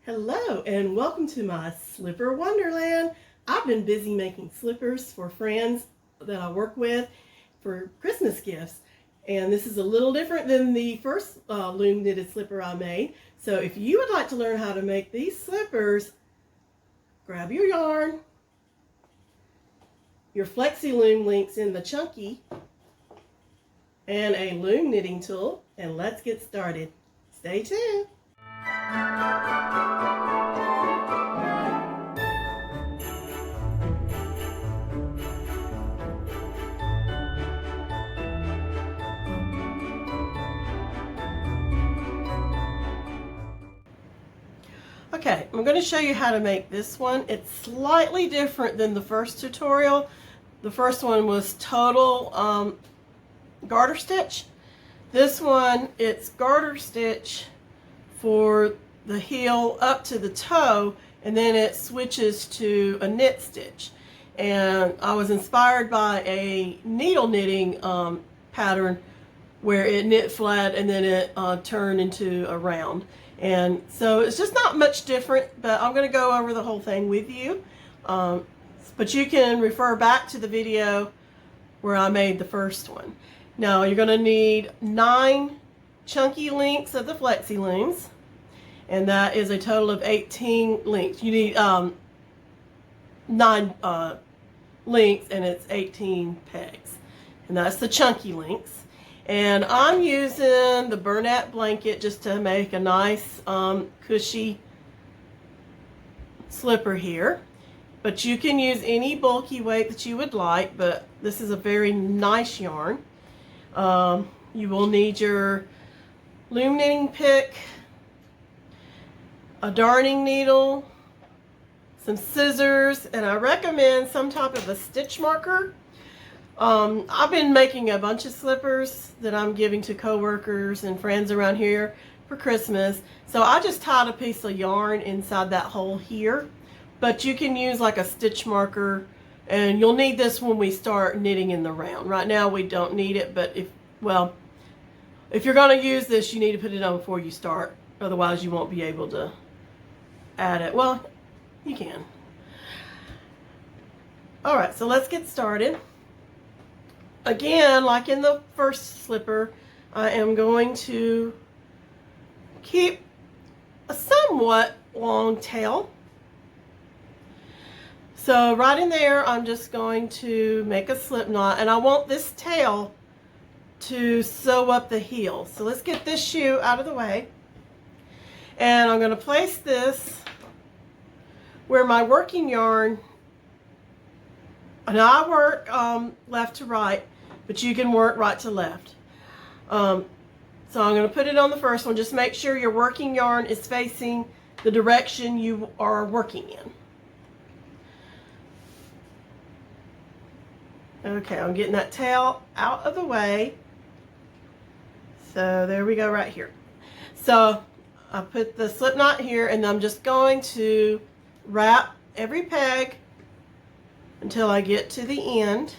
Hello and welcome to my slipper wonderland. I've been busy making slippers for friends that I work with for Christmas gifts, and this is a little different than the first loom knitted slipper I made. So if you would like to learn how to make these slippers, grab your yarn, your flexi loom links in the chunky, and a loom knitting tool, and let's get started. Stay tuned. Okay, I'm going to show you how to make this one. It's slightly different than the first tutorial. The first one was total garter stitch. This one, it's garter stitch for the heel up to the toe, and then it switches to a knit stitch. And I was inspired by a needle knitting pattern where it knit flat and then it turned into a round. And so it's just not much different, but I'm going to go over the whole thing with you. But you can refer back to the video where I made the first one. Now you're going to need 9 chunky links of the flexi looms, and that is a total of 18 links. You need 9 links, and it's 18 pegs, and that's the chunky links. And I'm using the Bernat blanket just to make a nice cushy slipper here. But you can use any bulky weight that you would like, but this is a very nice yarn. You will need your loom knitting pick, a darning needle, some scissors, and I recommend some type of a stitch marker. I've been making a bunch of slippers that I'm giving to coworkers and friends around here for Christmas. So I just tied a piece of yarn inside that hole here. But you can use like a stitch marker, and you'll need this when we start knitting in the round. Right now we don't need it, but if you're going to use this, you need to put it on before you start. Otherwise you won't be able to add it. Well, you can. Alright, so let's get started. Again, like in the first slipper, I am going to keep a somewhat long tail. So right in there, I'm just going to make a slip knot, and I want this tail to sew up the heel. So let's get this shoe out of the way. And I'm going to place this where my working yarn, and I work left to right, but you can work right to left. So I'm going to put it on the first one. Just make sure your working yarn is facing the direction you are working in. Okay, I'm getting that tail out of the way. So there we go right here. So I put the slip knot here, and I'm just going to wrap every peg until I get to the end.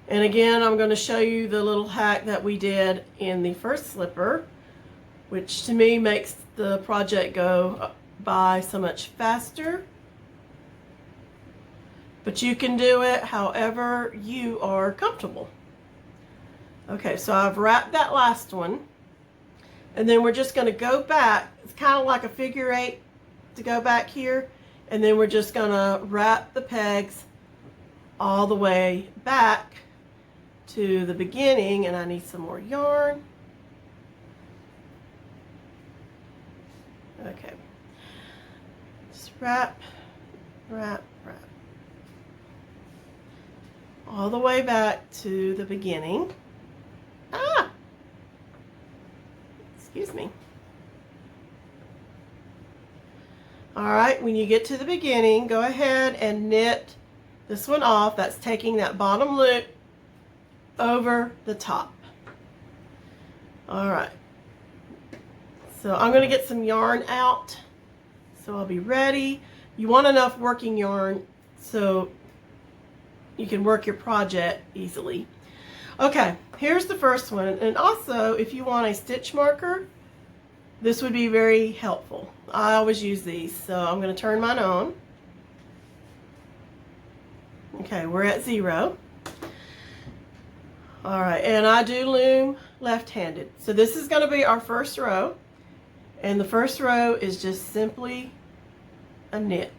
And again, I'm going to show you the little hack that we did in the first slipper, which to me makes the project go by so much faster. But you can do it however you are comfortable. Okay, so I've wrapped that last one, and then we're just going to go back. It's kind of like a figure 8 to go back here, and then we're just going to wrap the pegs all the way back to the beginning. And I need some more yarn. Okay, just wrap, wrap, wrap all the way back to the beginning. Excuse me. Alright, when you get to the beginning, go ahead and knit this one off. That's taking that bottom loop over the top. Alright. So I'm going to get some yarn out, so I'll be ready. You want enough working yarn so you can work your project easily. Okay, here's the first one. And also, if you want a stitch marker, this would be very helpful. I always use these. So I'm going to turn mine on. Okay, we're at 0. All right, and I do loom left-handed. So this is going to be our first row. And the first row is just simply a knit.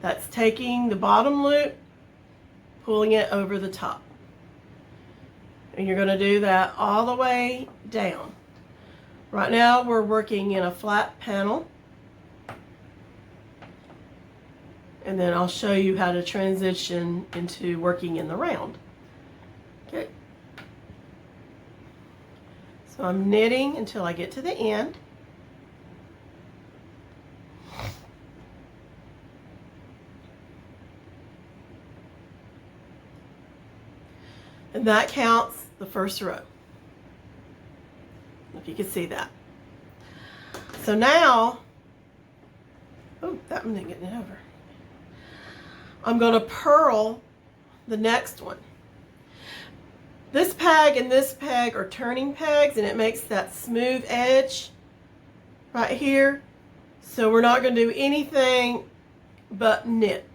That's taking the bottom loop, pulling it over the top. And you're going to do that all the way down. Right now we're working in a flat panel. And then I'll show you how to transition into working in the round. Okay. So I'm knitting until I get to the end. And that counts the first row. If you can see that. So now, oh, that one didn't get it over. I'm going to purl the next one. This peg and this peg are turning pegs, and it makes that smooth edge right here. So we're not going to do anything but knit.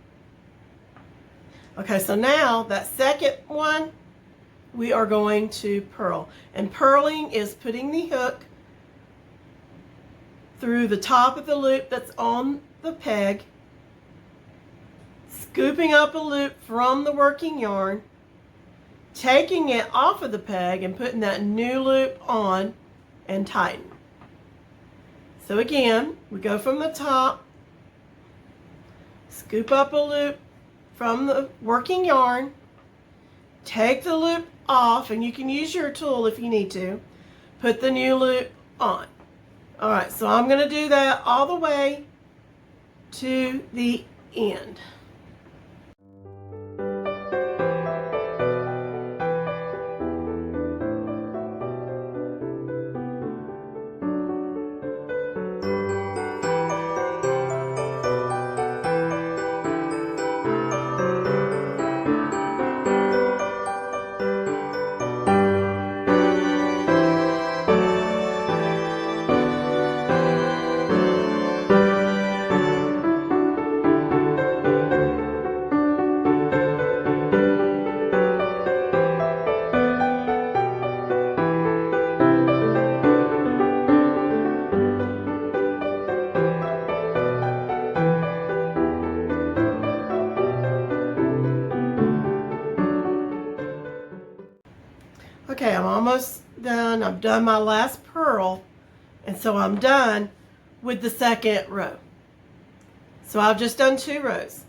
Okay, so now that second one, we are going to purl. And purling is putting the hook through the top of the loop that's on the peg, scooping up a loop from the working yarn, taking it off of the peg and putting that new loop on and tighten. So again, we go from the top, scoop up a loop from the working yarn, take the loop off, and you can use your tool if you need to, put the new loop on. All right, so I'm going to do that all the way to the end. Okay, I'm almost done. I've done my last purl, and so I'm done with the second row. So I've just done 2 rows.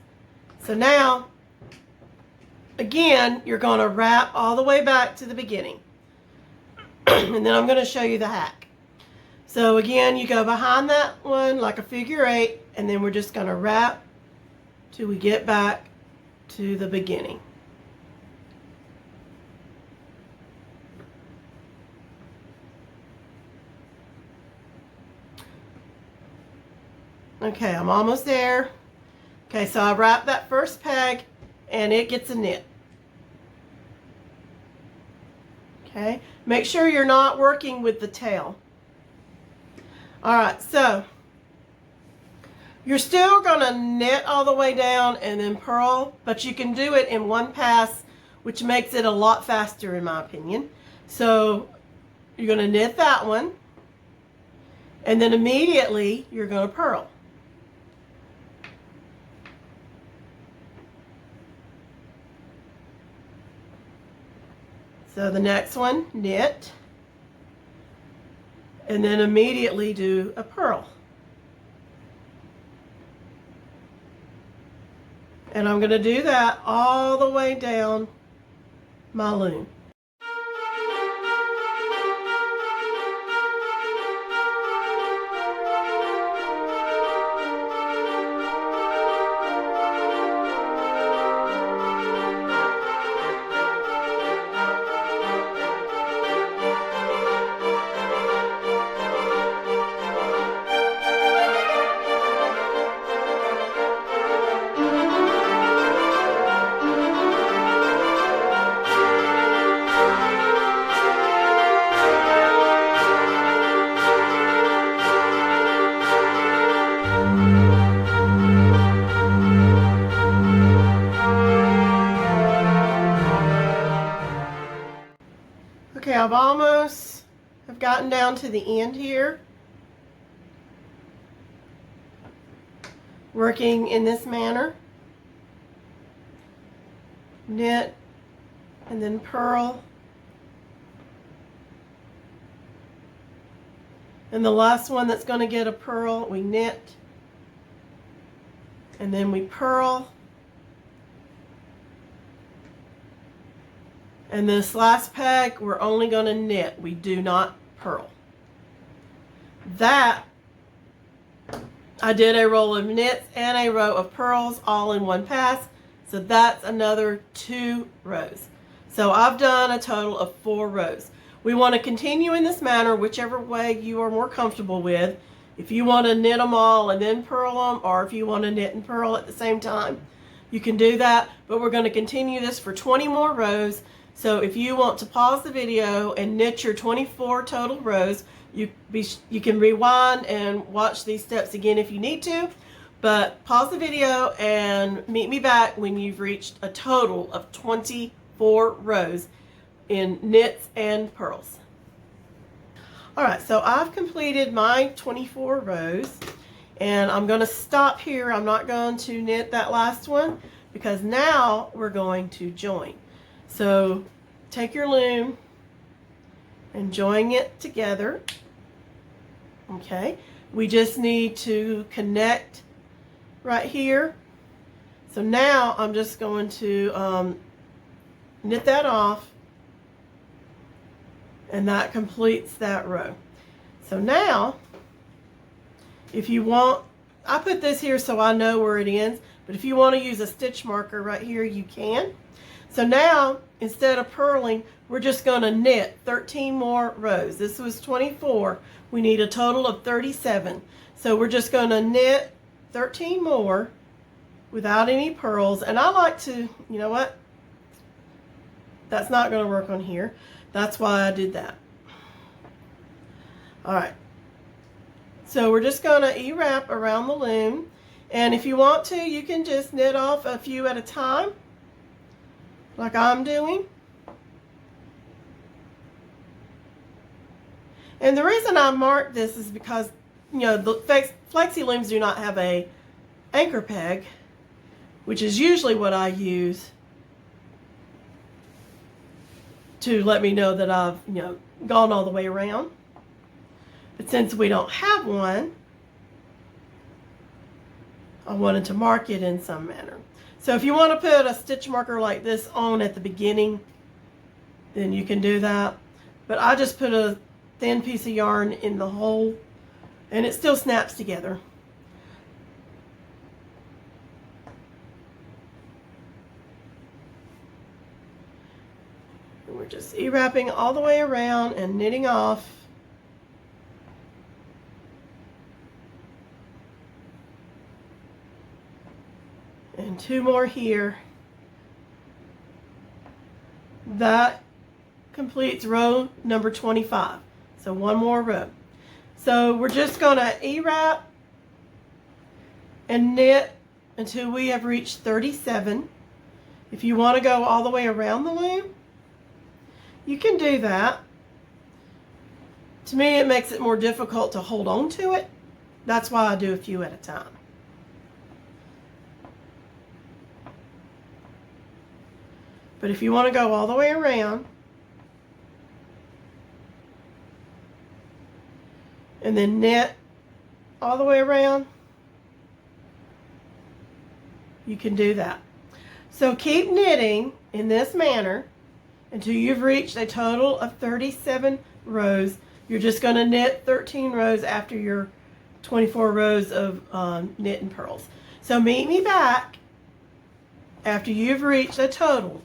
So now, again, you're going to wrap all the way back to the beginning. And then I'm going to show you the hack. So again, you go behind that one like a figure 8, and then we're just going to wrap till we get back to the beginning. Okay, I'm almost there. Okay, so I wrap that first peg and it gets a knit. Okay, make sure you're not working with the tail. All right, so you're still going to knit all the way down and then purl, but you can do it in one pass, which makes it a lot faster in my opinion. So you're going to knit that one, and then immediately you're going to purl. So the next one, knit, and then immediately do a purl. And I'm going to do that all the way down my loom. almost have gotten down to the end here, working in this manner. Knit and then purl. And the last one that's going to get a purl, we knit and then we purl. And this last peg, we're only going to knit. We do not purl. That, I did a row of knits and a row of purls all in one pass. So that's another 2 rows. So I've done a total of 4 rows. We want to continue in this manner, whichever way you are more comfortable with. If you want to knit them all and then purl them, or if you want to knit and purl at the same time, you can do that. But we're going to continue this for 20 more rows. So if you want to pause the video and knit your 24 total rows, you can rewind and watch these steps again if you need to. But pause the video and meet me back when you've reached a total of 24 rows in knits and purls. Alright, so I've completed my 24 rows and I'm going to stop here. I'm not going to knit that last one because now we're going to join. So take your loom and join it together. Okay, we just need to connect right here. So now I'm just going to knit that off, and that completes that row. So now if you want, I put this here so I know where it ends, but if you want to use a stitch marker right here, you can. So now instead of purling, we're just going to knit 13 more rows. This was 24. We need a total of 37. So we're just going to knit 13 more without any purls. And I like to, you know what? That's not going to work on here. That's why I did that. All right. So we're just going to E-wrap around the loom. And if you want to, you can just knit off a few at a time, like I'm doing. And the reason I marked this is because, you know, the flexi looms do not have a anchor peg, which is usually what I use to let me know that I've, you know, gone all the way around. But since we don't have one, I wanted to mark it in some manner. So if you want to put a stitch marker like this on at the beginning, then you can do that. But I just put a thin piece of yarn in the hole and it still snaps together. And we're just E-wrapping all the way around and knitting off. And 2 more here. That completes row number 25. So 1 more row. So we're just going to E-wrap and knit until we have reached 37. If you want to go all the way around the loom, you can do that. To me, it makes it more difficult to hold on to it. That's why I do a few at a time. But if you want to go all the way around and then knit all the way around, you can do that. So keep knitting in this manner until you've reached a total of 37 rows. You're just going to knit 13 rows after your 24 rows of knit and purls. So meet me back after you've reached a total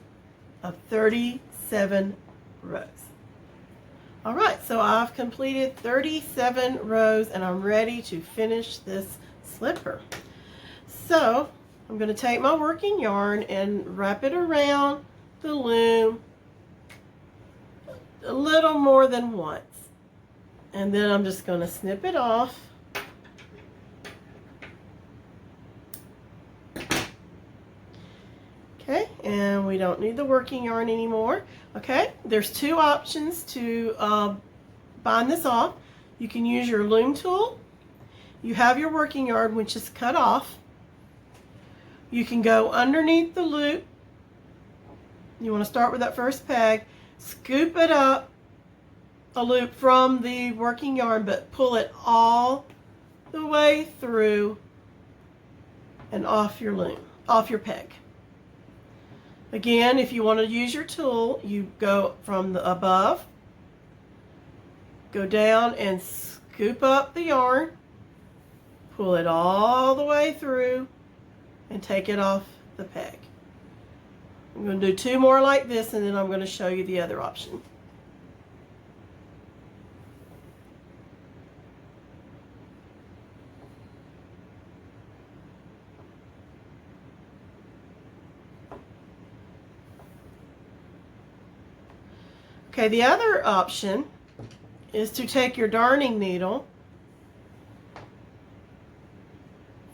of 37 rows. All right, so I've completed 37 rows and I'm ready to finish this slipper. So I'm going to take my working yarn and wrap it around the loom a little more than once. And then I'm just going to snip it off. Okay, and we don't need the working yarn anymore. Okay, there's two options to bind this off. You can use your loom tool. You have your working yarn which is cut off. You can go underneath the loop. You want to start with that first peg, scoop it up a loop from the working yarn, but pull it all the way through and off your loom, off your peg. Again, if you want to use your tool, you go from the above, go down and scoop up the yarn, pull it all the way through, and take it off the peg. I'm going to do two more like this, and then I'm going to show you the other option. Okay, the other option is to take your darning needle,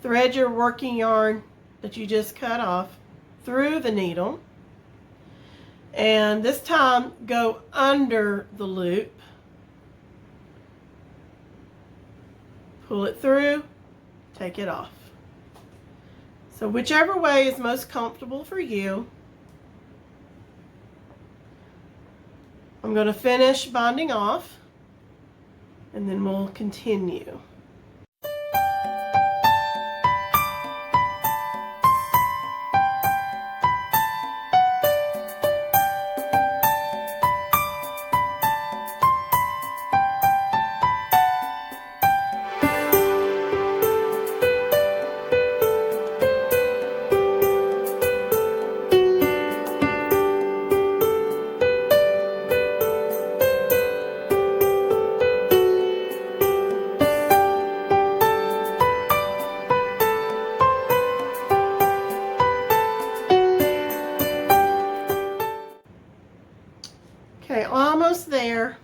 thread your working yarn that you just cut off through the needle, and this time go under the loop, pull it through, take it off. So whichever way is most comfortable for you. I'm going to finish binding off, and then we'll continue. Okay, almost there.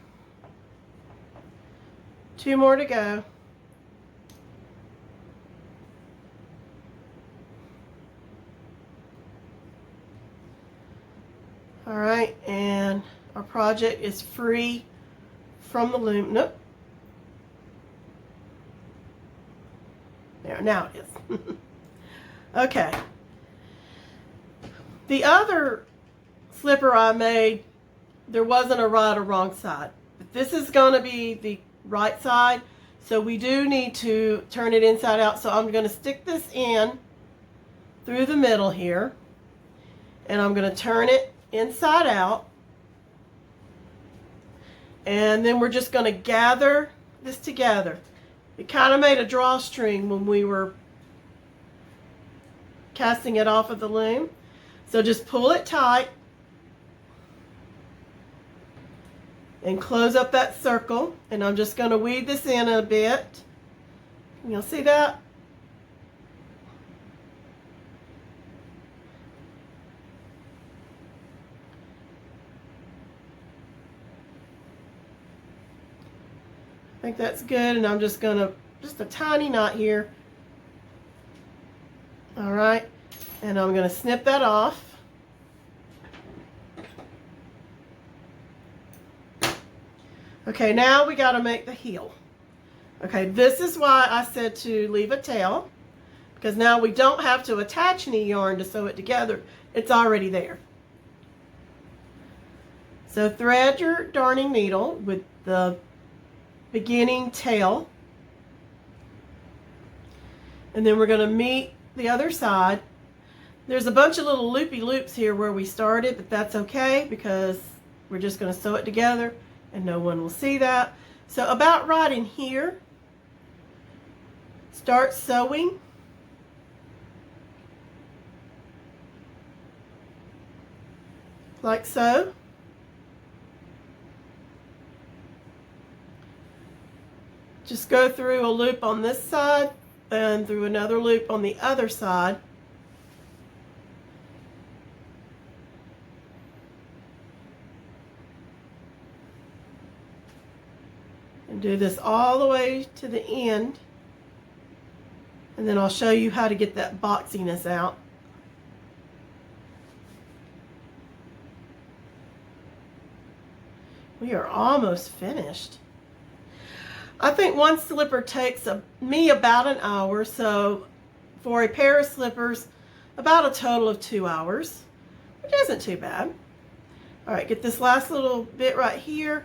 Two more to go. All right, and our project is free from the loom. Nope. There, now it is. Okay. The other slipper I made, there wasn't a right or wrong side. But this is going to be the right side, so we do need to turn it inside out. So I'm going to stick this in through the middle here, and I'm going to turn it inside out, and then we're just going to gather this together. It kind of made a drawstring when we were casting it off of the loom, so just pull it tight and close up that circle, and I'm just going to weave this in a bit. You'll see that? I think that's good, and I'm just going to, just a tiny knot here. All right, and I'm going to snip that off. Okay, now we got to make the heel. Okay, this is why I said to leave a tail, because now we don't have to attach any yarn to sew it together. It's already there. So thread your darning needle with the beginning tail, and then we're going to meet the other side. There's a bunch of little loopy loops here where we started, but that's okay because we're just going to sew it together and no one will see that. So about right in here, start sewing. Like so. Just go through a loop on this side and through another loop on the other side. And do this all the way to the end. And then I'll show you how to get that boxiness out. We are almost finished. I think one slipper takes me about an hour, so for a pair of slippers, about a total of 2 hours, which isn't too bad. All right, get this last little bit right here.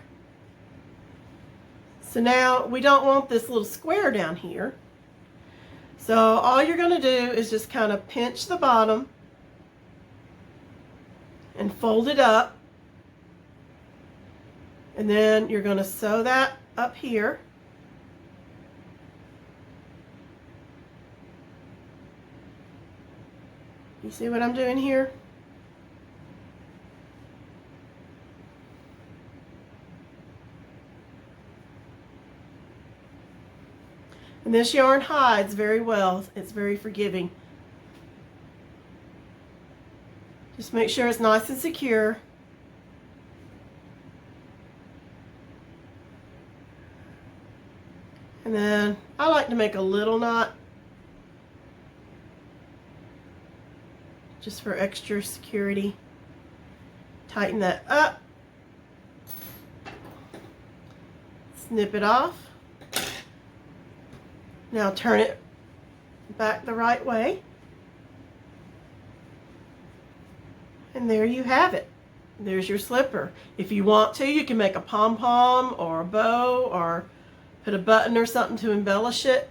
So now we don't want this little square down here. So all you're going to do is just kind of pinch the bottom and fold it up. And then you're going to sew that up here. You see what I'm doing here? And this yarn hides very well. It's very forgiving. Just make sure it's nice and secure. And then I like to make a little knot just for extra security. Tighten that up. Snip it off. Now turn it back the right way. And there you have it. There's your slipper. If you want to, you can make a pom-pom or a bow or put a button or something to embellish it.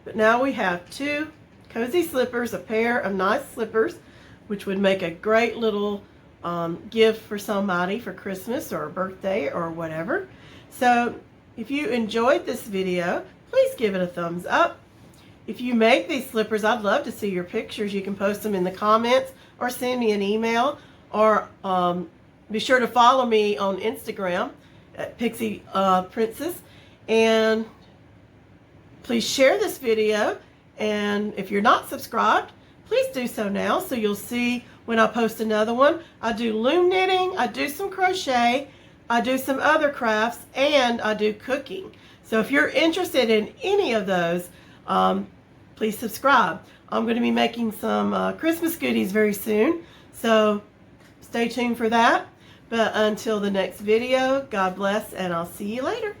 But now we have two cozy slippers, a pair of nice slippers, which would make a great little gift for somebody for Christmas or a birthday or whatever. So if you enjoyed this video, please give it a thumbs up. If you make these slippers, I'd love to see your pictures. You can post them in the comments or send me an email, or be sure to follow me on Instagram at pixieprincess. And please share this video. And if you're not subscribed, please do so now so you'll see when I post another one. I do loom knitting, I do some crochet, I do some other crafts, and I do cooking. So if you're interested in any of those, please subscribe. I'm going to be making some Christmas goodies very soon, so stay tuned for that. But until the next video, God bless, and I'll see you later.